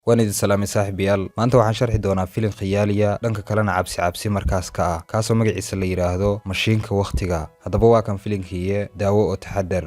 waan idin salaamay saaxiibayaal. maanta waxaan sharxi doonaa filim khiyaaliya dhanka kalena cabsi markaas ka ah kaasoo magaciisa la yiraahdo mashiinka waqtiga. haddaba waa kan filimkiiye daawo oo taxadar.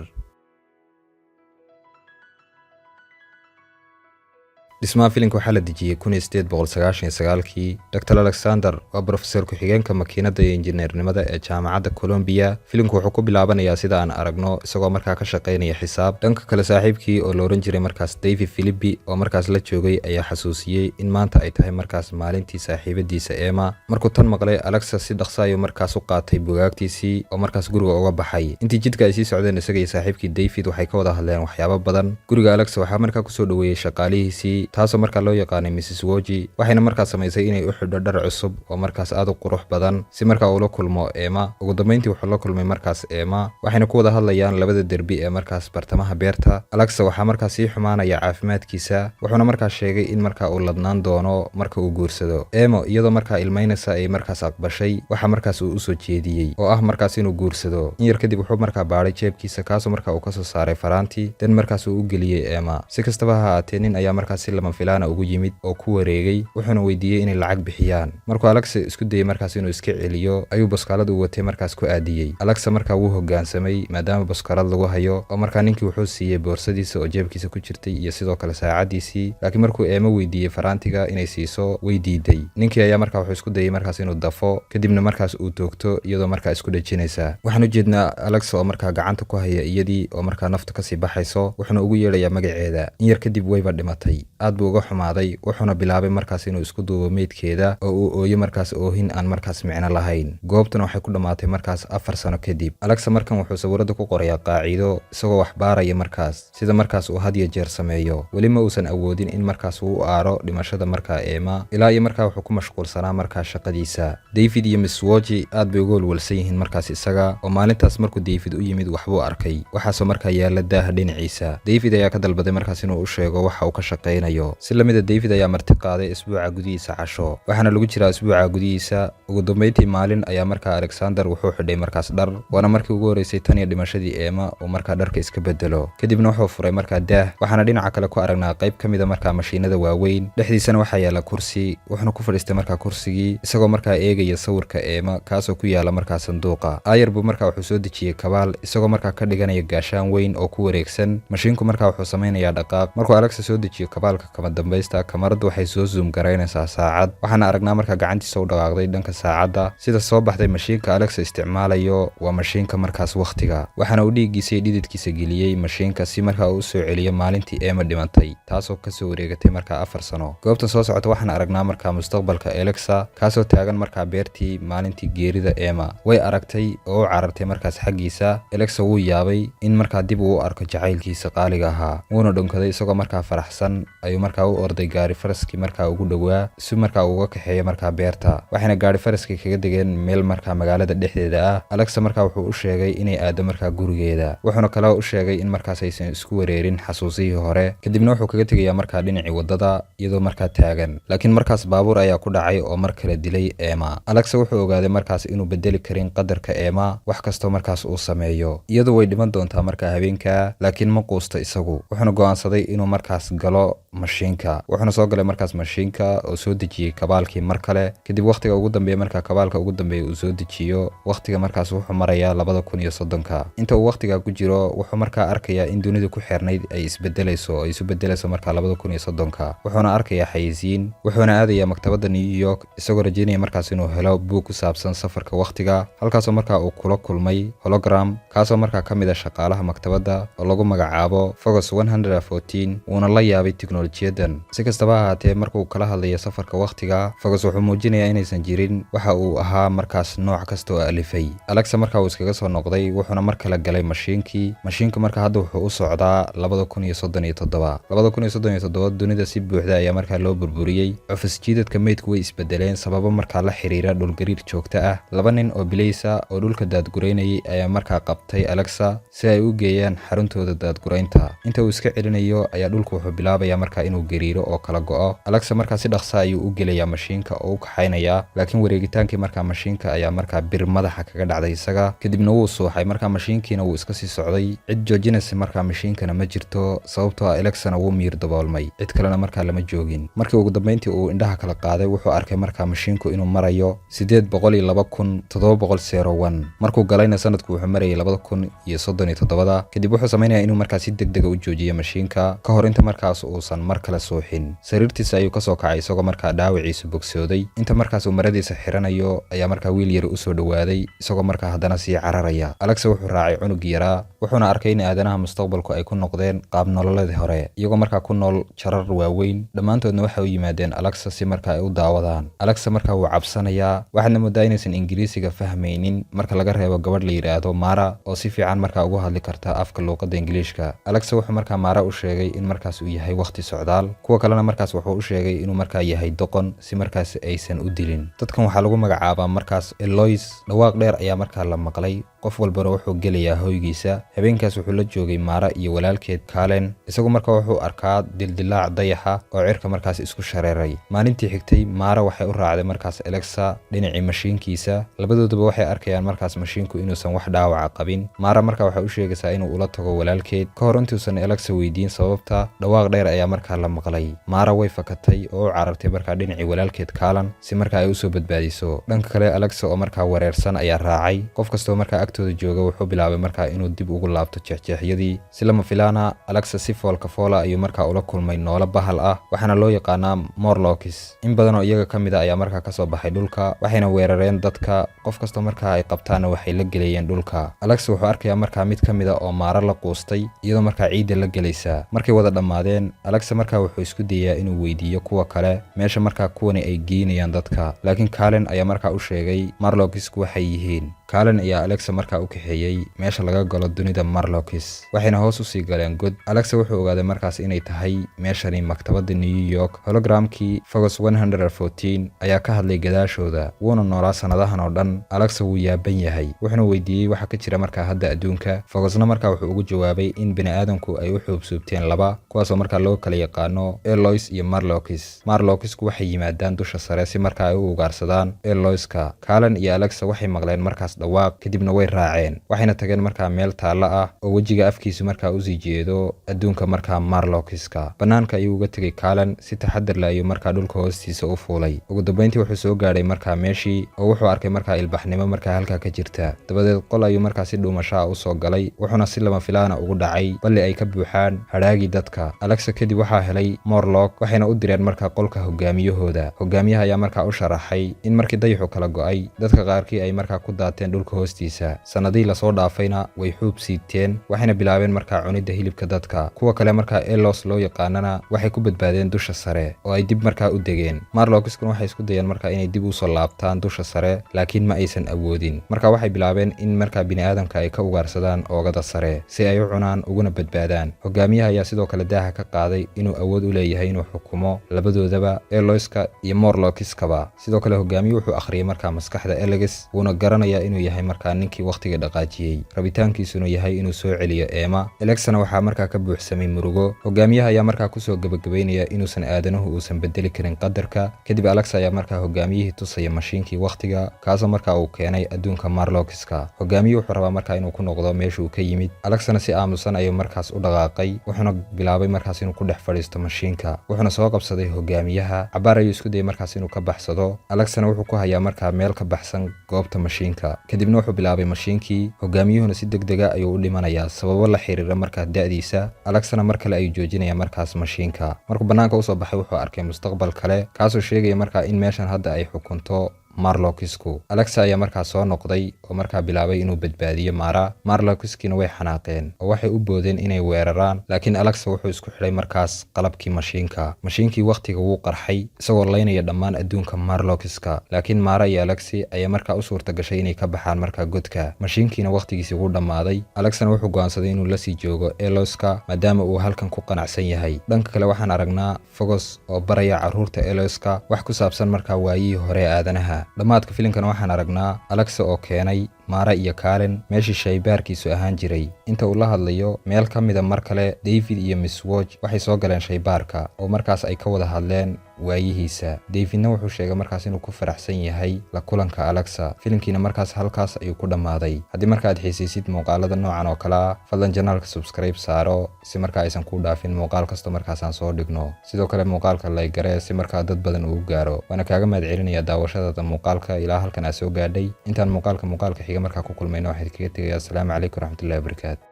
dhismaha filimka waxaa la dejiyey 1899kii. Dr. Alexander waa professor ku-xigeenka makiinada iyo injineernimada ee jaamacadda Columbia. filimku wuxuu ku bilaabanayaa sida aan aragno isagoo markaa ka shaqaynaya xisaab. dhanka kale saaxiibkii oo la oran jiray markaas David Philippi oo markaas la joogay ayaa xasuusiyey in maanta ay tahay markaas maalintii saaxiibadiisa Emma. markuu tan maqlay, Alexa si dhaqso ah markaas u qaatay buugaagtiisii oo markaas guriga uga baxay. intii jidka ay sii socdeen isaga iyo saaxiibkii David waxay ka wada hadleen waxyaabo badan. guriga Alexa waxaa markaa kusoo dhaweeyay shaqaalihiisii taasoo markaa loo yaqaanay Mrs. Woji. waxayna markaas samaysay inay u xidho dhar cusub oo markaas aad u qurux badan si markaa uu la kulmo Emma. ugu dambeyntii wuxuu la kulmay markaas Emma, waxayna ku wada hadlayaan labada derbi ee markaas bartamaha beerta. Alexa waxaa markaas sii xumaanaya caafimaadkiisa, wuxuuna markaas sheegay in markaa uu ladnaan doono marka uu guursado. Emma iyadoo markaa ilmaynaysa ay markaas aqbashay waxa markaas uu u soo jeediyey oo ah markaas inuu guursado. in yar kadib wuxuu markaa baaray jeebkiisa kaasoo markaa uu ka soo saaray faraantii, dan markaas uu u geliyey Emma. si kastaba ha ahaatee, nin ayaa markaas si lama filaan ugu yimid oo ku wareegay, wuxuuna weydiiyey inay lacag bixiyaan. markuu Alexa isku dayay markaas inuu iska celiyo ayuu baskaalada uu watay markaas ku aadiyey. Alexa markaa wuu hoggaansamay maadaama baskaalad lagu hayo, oo markaa ninkii wuxuu siiyey boorsadiisa oo jeebkiisa ku jirtay iyo sidoo kale saacadiisii. laakiin markuu Emma weydiiyey faraantiga inay siiso, way diiday. ninkii ayaa markaa wuxuu isku dayay markaas inuu dafo, kadibna markaas uu toogto iyadoo markaa isku dhajinaysa. waxaan u jeednaa Alexa oo markaa gacanta ku haya iyadii oo markaa nafta kasii baxayso, wuxuuna ugu yeedhayaa magaceeda. in yar kadib wayba dhimatay. aad buu uga xumaaday, wuxuuna bilaabay markaas inuu isku duubo meydkeeda oo uu ooyo markaas oohin aan markaas micno lahayn. goobtuna waxay ku dhammaatay markaas 4 sano kadib. Alexa markan wuxuu sawirada ku qorayaa qaacido isagoo wax baaraya markaas sida markaas uu had iyo jeer sameeyo. weli ma uusan awoodin in markaas uu u aaro dhimashada markaa Emma, ilaa iyo markaa wuxuu ku mashquulsanaa markaa shaqadiisa. David iyo Miss Woji aad bay uga walwalsan yihiin markaas isaga, oo maalintaas markuu David u yimid waxbuu arkay, waxaasoo markaa yaala daaha dhinaciisa. David ayaa ka dalbaday markaas inuu u sheego waxa uu ka shaqaynayo. si lamida David ayaa marti qaaday isbuuca gudihiisa casho, waxaana lagu jiraa isbuuca gudihiisa. ugu dambeyntii maalin ayaa markaa Alexander wuxuu xidhay markaas dhar, waana markii ugu horeysay tan iyo dhimashadii Emma oo markaa dharka iska bedelo. kadibna wuxuu furay markaa daah, waxaana dhinaca kale ku aragnaa qayb ka mida markaa mashiinada waaweyn. dhexdiisana waxaa yaala kursi, wuxuuna ku fadhiistay markaa kursigii isagoo markaa eegaya sawirka Emma kaasoo ku yaala markaa sanduuqa. aayar buu markaa wuxuu soo dejiyey kabaal isagoo markaa ka dhiganaya gaashaan weyn oo ku wareegsan. mashiinku markaa wuxuu samaynayaa dhaqaaq. markuu Alexa soo dejiyo kabaalka kama dambaysta, kamaradu waxay soo zoom garaynaysaa saacad, waxaana aragnaa markaa gacantiisa u dhaqaaqday dhanka saacadda. sida soo baxday mashiinka Alexa isticmaalayo waa mashiinka markaas waqtiga, waxaana uu dhiiggiisa iyo dhididkiisa geliyey mashiinka si markaa uu u soo celiyo maalintii Emma dhimatay, taasoo kasoo wareegatay markaa 4 sano. goobtan soo socota waxaan aragnaa markaa mustaqbalka Alexa kaasoo taagan markaa beertii maalintii geerida Emma. way aragtay oo u carartay markaas xaggiisa. Alexa wuu yaabay in markaa dib uu u arko jacaylkiisa qaaliga ahaa, wuuna dhunkaday isagoo markaa faraxsan ayuu markaa u orday gaari faraskii markaa ugu dhowaa si markaa uga kaxeeyo markaa beerta. waxayna gaari faraskii kaga degeen meel markaa magaalada dhexdeeda ah. Alexa markaa wuxuu u sheegay inay aado markaa gurigeeda, wuxuuna kaloo u sheegay in markaas aysan isku wareerin xasuusihii hore. kadibna wuxuu kaga tegayaa markaa dhinacii wadada iyadoo markaa taagan, laakiin markaas baabuur ayaa ku dhacay oo mar kale dilay Emma. Alexa wuxuu ogaaday markaas inuu bedeli karin qadarka Emma wax kastoo markaas uu sameeyo. iyadoo way dhiman doontaa markaa habeenka, laakiin ma quusto isagu, wuxuuna go'aansaday inuu markaas galo mashiinka. wuxuuna soo galay markaas mashiinka oo soo dejiyey kabaalkii mar kale. kadib waqtiga ugu dambeeya markaa kabaalka ugu dambeeya uu soo dejiyo, waqtiga markaas wuxuu marayaa 2030. inta uu waqtiga ku jiro wuxuu markaa arkayaa in dunidu ku xirnayd ay isbedelayso oo isu bedelayso markaa 2030. wuxuuna arkayaa xayisiin, wuxuuna aadayaa maktabadda New York isagoo rajeynaya markaas inuu helo buug ku saabsan safarka waqtiga, halkaasoo markaa uu kula kulmay hologram kaasoo markaa ka mid ah shaqaalaha maktabadda oo lagu magacaabo Focus 114. wuuna la yaabay tiknoolajiyadan. si kastaba ha ahaatee, markuu kala hadlayo safarka waqtiga, Focus wuxuu muujinayaa inaysan jirin waxa uu ahaa markaas nooc kasta oo alifay. Alexa markaa uu iskaga soo noqday, wuxuuna mar kale galay mashiinkii. mashiinka markaa hadda wuxuu u socdaa 2037. dunida si buuxda ayaa markaa loo burburiyey. cufis jiidadka meydku way isbedeleen sababo markaa la xiriira dhulgariir joogto ah. 2 nin oo bilaysa oo dhulka daadguraynayay ayaa markaa qabtay Alexa si ay u geeyaan xaruntooda daadguraynta. inta uu iska celinayo ayaa dhulku wuxuu bilaabayaa markaa inuu gariiro oo kala go'o. Alexa markaa si dhaqso ayuu u gelayaa mashiinka oo u kaxaynayaa, laakiin wareegitaankii markaa mashiinka ayaa markaa bir madaxa kaga dhacday isaga, kadibna wuu suuxay. markaa mashiinkiina wuu iska sii socday, cid joojinaysa markaa mashiinkana ma jirto, sababtoo ah Alexana wuu miyir daboolmay, cid kalena markaa lama joogin. markii ugu dambeyntii uu indhaha kala qaaday wuxuu arkay markaa mashiinku inuu marayo 802,701. markuu galayna sanadku wuxuu marayay 2037. kadib wuxuu samaynayaa inuu markaa si degdeg u joojiyo mashiinka ka hor inta markaas uusan mar kale suuxin. sariirtiisa ayuu kasoo kacay isagoo markaa dhaawiciisu bogsooday. inta markaas uu maradiisa xiranayo ayaa markaa wiil yar u soo dhawaaday isagoo markaa haddana sii cararaya. Alexa wuxuu raacay cunug yaraa, wuxuuna arkay in aadanaha mustaqbalku ay ku noqdeen qaab nololeedii hore, iyagoo markaa ku nool jarar waaweyn. dhammaantoodna waxay u yimaadeen Alexa si markaa ay u daawadaan. Alexa markaa wuu cabsanayaa, waxaadna moodaa inaysan ingiriisiga fahmaynin marka laga reebo gabadh la yidhaahdo Mara oo si fiican markaa ugu hadli karta afka luuqadda Ingiliishka. Alexa wuxuu markaa Mara u sheegay in markaas uu yahay waqti socdaal, kuwa kalena markaas wuxuu u sheegay inuu markaa yahay doqon si markaas aysan u dilin. dadkan waxaa lagu magacaabaa markaas Eloise. dhawaaq dheer ayaa markaa la maqlay, qof walbana wuxuu gelayaa hoygiisa. habeenkaas wuxuu la joogay Mara iyo walaalkeed Kalen, isagu markaa wuxuu arkaa dildilaac dayaxa oo cirka markaas isku shareeray. maalintii xigtay Mara waxay u raacday markaas Alexa dhinacii mashiinkiisa. labadooduba waxay arkayaan markaas mashiinku inuusan wax dhaawaca qabin. Mara markaa waxay u sheegaysaa inuu ula tago walaalkeed ka hor intuusan Alexa weydiin sababta. dhawaaq dheer ayaa markaa la maqlay. Mara way fakatay oo u carartay markaa dhinacii walaalkeed Kalen si markaa ay u soo badbaadiso. dhanka kale Alexa oo markaa wareersan ayaa raacay. qof kastoo markaa agtooda jooga wuxuu bilaabay markaa inuu dib ugu laabto jeexjeexyadii. si lama filaana Alexa si foolka foola ayuu markaa ula kulmay noolo bahal ah, waxaana loo yaqaanaa Morlocks. in badan oo iyaga ka mid a ayaa markaa kasoo baxay dhulka, waxayna weerareen dadka. qof kastoo markaa ay qabtaana waxay la gelayeen dhulka. Alexa wuxuu arkayaa markaa mid ka mid a oo Mara la quustay iyadoo markaa ciidda la gelaysa. markay wada dhammaadeen Alexa markaa wuxuu isku dayaa inuu weydiiyo kuwa kale meesha markaa kuwani ay geynayaan dadka, laakiin Kalen ayaa markaa u sheegay Morlocksku waxay yihiin. Kalen ayaa Alexa markaa u kaxeeyey meesha laga galo dunida Morlocks, waxayna hoos u sii galeen god. Alexa wuxuu ogaaday markaas inay tahay meeshani maktabadda New York. hologramkii Focus 114 ayaa ka hadlay gadaashooda, wuuna noolaa sanadahan oo dhan. Alexa wuu yaaban yahay, wuxuuna weydiiyey waxa ka jira markaa hadda adduunka. Focusna markaa wuxuu ugu jawaabay in bini'aadanku ay u xuubsuubteen laba, kuwaasoo markaa loo kala yaqaano Eloise iyo Morlocks. Morlocksku waxay yimaadaan dusha sare si markaa ay u ugaarsadaan Eloiska. Kalen iyo Alexa waxay maqleen markaas dhawaaq, kadibna way raaceen. waxayna tageen markaa meel taalla ah oo wejiga afkiisu markaa usii jeedo adduunka markaa Morlockska. bannaanka ayuu uga tegay Kalen, si taxadar leh ayuu markaa dhulka hoostiisa u fuulay. ugu dambeyntii wuxuu soo gaadhay markaa meeshii oo wuxuu arkay markaa ilbaxnimo markaa halkaa ka jirta. dabadeed qol ayuu markaa si dhuumashaa u soo galay, wuxuuna si lama filaana ugu dhacay balli ay ka buuxaan hadhaagii dadka. Alexa kadib waxaa helay Morlock, waxayna u direen markaa qolka hogaamiyahooda. hogaamiyaha ayaa markaa u sharaxay in markii dayaxu kala go'ay dadka qaarkii ay markaa ku daateen dhulka hoostiisa. sanadihii lasoo dhaafayna way xuub siiteen, waxayna bilaabeen markaa cunidda hilibka dadka. kuwa kale markaa Elos loo yaqaanana waxay ku badbaadeen dusha sare oo ay dib markaa u degeen. Morlockskuna waxay isku dayeen markaa inay dib u soo laabtaan dusha sare, laakiin ma aysan awoodin. markaa waxay bilaabeen in markaa bini'aadamka ay ka ugaarsadaan oogada sare si ay u cunaan uguna badbaadaan. hogaamiyaha ayaa sidoo kale daaha ka qaaday inuu awood u leeyahay inuu xukumo labadoodaba, Eloiska iyo Morlockskaba. sidoo kale hogaamiyuhu wuxuu akhriyay markaa maskaxda Alex, wuuna garanayaa inuu yahay markaa ninkii waqtiga dhaqaajiyey, rabitaankiisuna yahay inuu soo celiyo Emma. Alexana waxaa markaa ka buuxsamay murugo. hogaamiyaha ayaa markaa kusoo gabagabaynaya inuusan aadanuhu uusan bedeli karin qadarka. kadib Alexa ayaa markaa hogaamiyihii tusaya mashiinkii waqtiga, kaasoo markaa uu keenay adduunka Morlockska. hogaamiyuhu wuxuu rabaa markaa inuu ku noqdo meeshuu ka yimid. Alexana si aamusan ayuu markaas u dhaqaaqay, wuxuuna bilaabay markaas inuu ku dhex fadhiisto mashiinka, wuxuuna soo qabsaday hogaamiyaha. cabaar ayuu isku dayay markaas inuu ka baxsado. Alexana wuxuu ku hayaa markaa meel ka baxsan goobta mashiinka, kadibna wuxuu bilaabay mashiinkii. hogaamiyuhuna si degdega ayuu u dhimanayaa sababo la xiriira markaa da'diisa. Alexana mar kale ayuu joojinaya markaas mashiinka. markuu bannaanka usoo baxay wuxuu arkay mustaqbal kale, kaasoo sheegaya markaa in meeshan hadda ay xukunto Morlocksku. Alexa ayaa markaa soo noqday oo markaa bilaabay inuu badbaadiyo Mara. Morlockskina way xanaaqeen oo waxay u boodeen inay weeraraan, laakiin Alexa wuxuu isku xidhay markaas qalabkii mashiinka. mashiinkii waqtiga wuu qarxay isagoo laynaya dhammaan adduunka Morlockska, laakiin Mara iyo Alexi ayaa markaa u suurta gashay inay ka baxaan markaa godka. mashiinkiina waqtigiisii wuu dhammaaday. Alexana wuxuu go'aansaday inuu la sii joogo Eloska maadaama uu halkan ku qanacsan yahay. dhanka kale waxaan aragnaa Focus oo baraya carruurta Eloska wax ku saabsan markaa waayihii hore aadanaha. dhammaadka filimkana waxaan aragnaa Alexa oo keenay Mara iyo Karen meeshii shaybaarkiisu ahaan jiray. Inta uu la hadlayo meel ka mida mar kale, David iyo Miss Watch waxay soo galeen shaybaarka oo markaas ay ka wada hadleen waayihiisa. Davidna wuxuu sheegay markaas inuu ku faraxsan yahay la kulanka Alexa. Filimkiina markaas halkaas ayuu ku dhammaaday. haddii markaad xiisaysid muuqaalada noocan oo kale ah, fadlan janaalka subscribe saaro si markaa aysan ku dhaafin muuqaal kasta markaas aan soo dhigno. sidoo kale muuqaalka like garee si markaa dad badan uu gaaro. waana kaaga mahadcelinayaa daawashada muuqaalka ilaa halkan aad soo gaadhay. intaan muuqaalka xiga markaa ku kulmayno waxaan kaga tegayaa. Assalaamu calaykum waraxmatullaahi wabarakaatu.